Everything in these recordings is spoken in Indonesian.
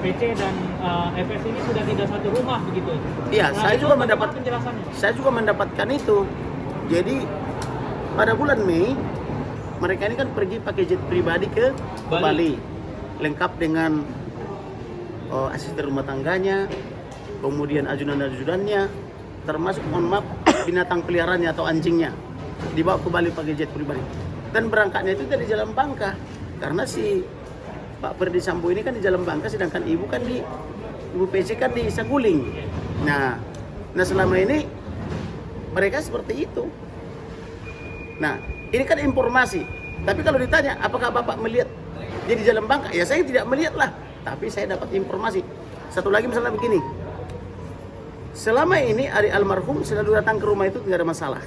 PC dan FS ini sudah tidak satu rumah begitu. Iya, Nah, saya itu juga bagaimana penjelasannya. saya juga mendapatkan itu. Jadi pada bulan Mei mereka ini kan pergi pakai jet pribadi ke Bali, lengkap dengan asisten rumah tangganya, kemudian ajudan-ajudannya, termasuk mohon maaf binatang peliharaannya atau anjingnya dibawa ke Bali pakai jet pribadi. Dan berangkatnya itu dari Jalan Bangka karena si Pak Ferdi Sambo ini kan di Jalan Bangka, sedangkan ibu PC kan di Saguling. Nah selama ini mereka seperti itu. Nah ini kan informasi. Tapi kalau ditanya apakah Bapak melihat dia di Jalan Bangka, ya saya tidak melihat lah. Tapi saya dapat informasi. Satu lagi misalnya begini, selama ini adik almarhum selalu datang ke rumah itu tidak ada masalah.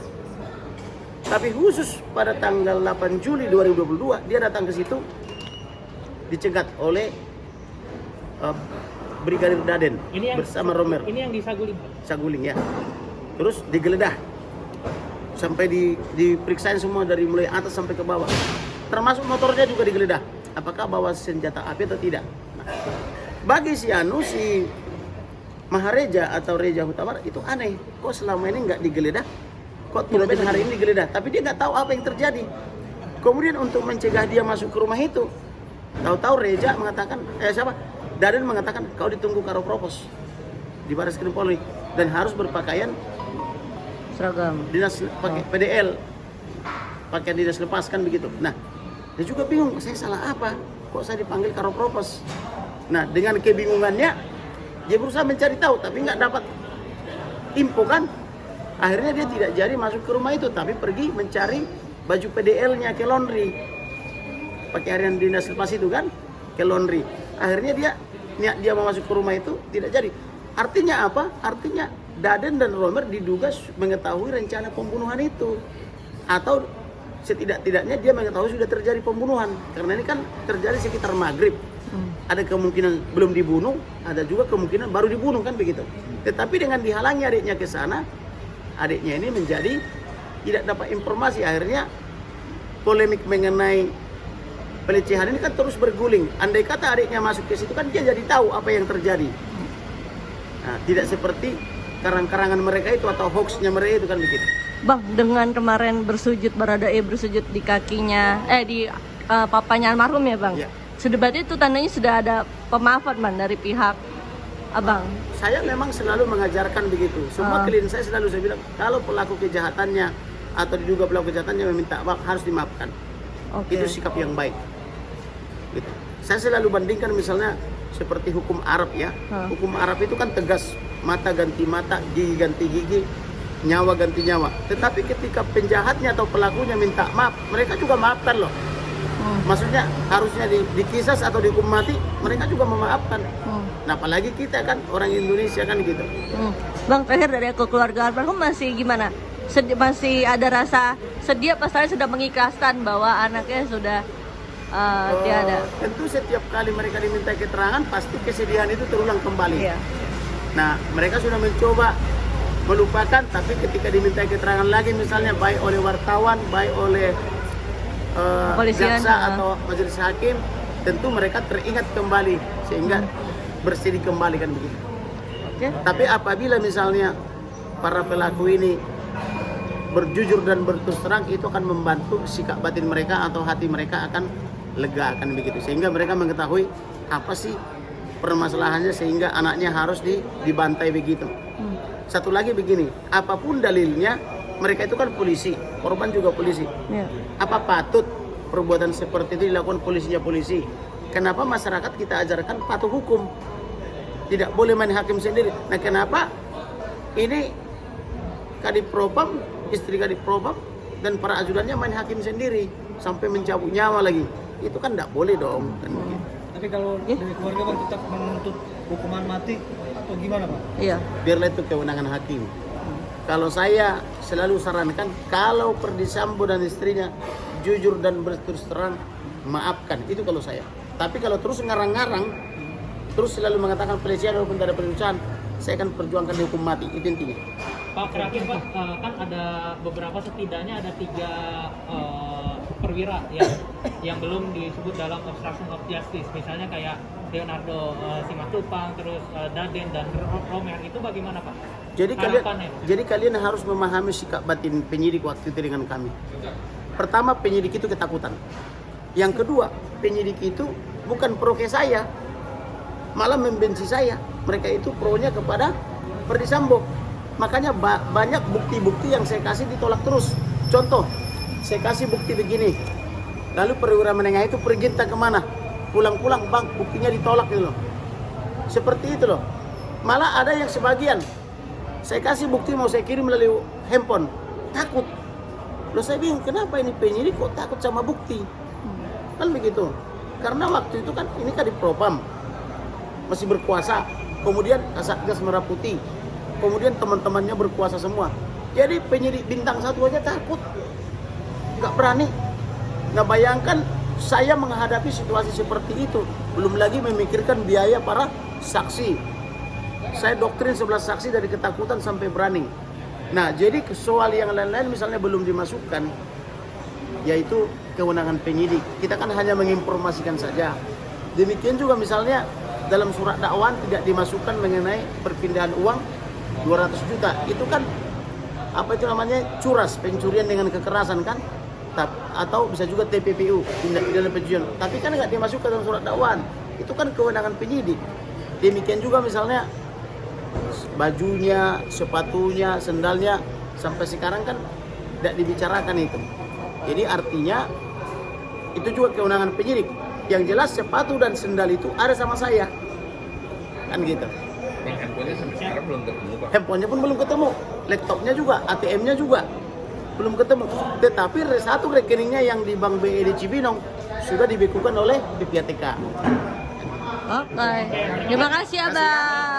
Tapi khusus pada tanggal 8 Juli 2022 dia datang ke situ dicegat oleh Brigadir Daden bersama Romer. Ini yang di Saguling. Saguling ya. Terus digeledah sampai diperiksain semua dari mulai atas sampai ke bawah. Termasuk motornya juga digeledah. Apakah bawa senjata api atau tidak? Nah, bagi si Mahareja atau Reja Hutamar itu aneh. Kok selama ini nggak digeledah? Kok tumben hari ini digeledah? Tapi dia nggak tahu apa yang terjadi. Kemudian untuk mencegah dia masuk ke rumah itu, tahu-tahu Reja mengatakan, Daden mengatakan kau ditunggu karo propos di Barreskrim Polri dan harus berpakaian seragam dinas, pakai PDL, pakaian dinas lepas kan begitu. Nah, dia juga bingung, saya salah apa? Kok saya dipanggil karo propos? Nah, dengan kebingungannya dia berusaha mencari tahu tapi nggak dapat info kan. Akhirnya dia tidak jadi masuk ke rumah itu tapi pergi mencari baju PDL-nya ke laundry. Pakaian dinas lepas itu kan ke laundry. Akhirnya dia mau masuk ke rumah itu tidak jadi. Artinya apa? Artinya Daden dan Romer diduga mengetahui rencana pembunuhan itu, atau setidak-tidaknya dia mengetahui sudah terjadi pembunuhan karena ini kan terjadi sekitar maghrib. Ada kemungkinan belum dibunuh, ada juga kemungkinan baru dibunuh kan begitu. Tetapi dengan dihalangi adiknya ke sana, adiknya ini menjadi tidak dapat informasi. Akhirnya polemik mengenai pelecehan ini kan terus berguling. Andai kata adiknya masuk ke situ kan dia jadi tahu apa yang terjadi. Nah, tidak seperti karang-karangan mereka itu atau hoaxnya mereka itu kan begitu. Bang, dengan kemarin Baradae bersujud di kakinya, di papanya almarhum ya Bang? Ya. Sudah berarti itu tandanya sudah ada pemaafan Bang dari pihak Abang? Saya memang selalu mengajarkan begitu. Semua klien saya selalu saya bilang, kalau pelaku kejahatannya atau diduga pelaku kejahatannya meminta maaf harus dimaafkan. Okay. Itu sikap yang baik. Gitu. Saya selalu bandingkan misalnya seperti hukum Arab ya. Hukum Arab itu kan tegas, mata ganti mata, gigi ganti gigi, nyawa ganti nyawa. Tetapi ketika penjahatnya atau pelakunya minta maaf, mereka juga maafkan loh. Maksudnya harusnya dikisas atau dihukum mati, mereka juga memaafkan. Nah apalagi kita kan orang Indonesia kan gitu. Bang, terakhir dari keluarga almarhum masih gimana? Masih ada rasa sedih apa saya sudah mengikhlaskan bahwa anaknya sudah tiada? Tentu setiap kali mereka diminta keterangan pasti kesedihan itu terulang kembali. Iya. Nah mereka sudah mencoba melupakan, tapi ketika diminta keterangan lagi misalnya baik oleh wartawan, baik oleh jaksa atau majelis hakim, tentu mereka teringat kembali sehingga bersedih kembali kan begitu. Okay. Tapi apabila misalnya para pelaku ini berjujur dan berterus terang, itu akan membantu sikap batin mereka atau hati mereka akan lega akan begitu, sehingga mereka mengetahui apa sih permasalahannya sehingga anaknya harus dibantai begitu. Satu lagi begini, apapun dalilnya, mereka itu kan polisi, korban juga polisi. Yeah. Apa patut perbuatan seperti itu dilakukan polisinya polisi? Kenapa masyarakat kita ajarkan patuh hukum? Tidak boleh main hakim sendiri. Nah kenapa ini Kadif Propam, istri Kadif Propam dan para ajudannya main hakim sendiri sampai mencabut nyawa lagi? Itu kan tidak boleh dong. Kan begitu. Tapi kalau dari keluarga Bang tetap menuntut hukuman mati atau gimana Bang? Iya. Biarlah itu kewenangan hakim. Kalau saya selalu sarankan, kalau Ferdi Sambo dan istrinya jujur dan berterus terang, maafkan. Itu kalau saya. Tapi kalau terus ngarang-ngarang, terus selalu mengatakan pelecehan walaupun tidak ada pelecehan, saya akan perjuangkan hukum mati. Itu intinya. Pak, terakhir Pak, kan ada beberapa, setidaknya ada 3 perwira yang belum disebut dalam obstruction of justice. Misalnya kayak Leonardo Simatupang, terus Daden dan Romer itu bagaimana Pak? Harapannya? Jadi kalian harus memahami sikap batin penyidik waktu itu dengan kami. Pertama, penyidik itu ketakutan. Yang kedua, penyidik itu bukan pro ke saya, malah membenci saya. Mereka itu pro-nya kepada Ferdy Sambo. Makanya banyak bukti-bukti yang saya kasih ditolak terus. Contoh, saya kasih bukti begini. Lalu perwira menengah itu pergi entah kemana. Pulang-pulang, bang, buktinya ditolak gitu loh. Seperti itu loh. Malah ada yang sebagian. Saya kasih bukti mau saya kirim melalui handphone. Takut. Loh saya bingung, kenapa ini penyidik kok takut sama bukti? Kan begitu. Karena waktu itu kan ini kan di Propam. Masih berkuasa. Kemudian Kasatgas Merah Putih. Kemudian teman-temannya berkuasa semua. Jadi penyidik bintang 1 aja takut. Nggak berani. Nah bayangkan saya menghadapi situasi seperti itu. Belum lagi memikirkan biaya para saksi. Saya doktrin 11 saksi dari ketakutan sampai berani. Nah jadi soal yang lain-lain misalnya belum dimasukkan, yaitu kewenangan penyidik. Kita kan hanya menginformasikan saja. Demikian juga misalnya dalam surat dakwaan tidak dimasukkan mengenai perpindahan uang 200 juta. Itu kan apa itu namanya curas, pencurian dengan kekerasan kan? Atau bisa juga TPPU, tindak pidana pencucian. Tapi kan nggak dimasukkan dalam surat dakwaan. Itu kan kewenangan penyidik. Demikian juga misalnya bajunya, sepatunya, sendalnya sampai sekarang kan tidak dibicarakan itu. Jadi artinya itu juga kewenangan penyidik. Yang jelas sepatu dan sendal itu ada sama saya. Kan gitu. Bang, handphonenya sampai sekarang belum ketemu Pak. Handphonenya pun belum ketemu. Laptopnya juga, ATM-nya juga belum ketemu. Tetapi satu rekeningnya yang di Bank BI di Cibinong sudah dibekukan oleh BPATK. Oke. Terima kasih Abang.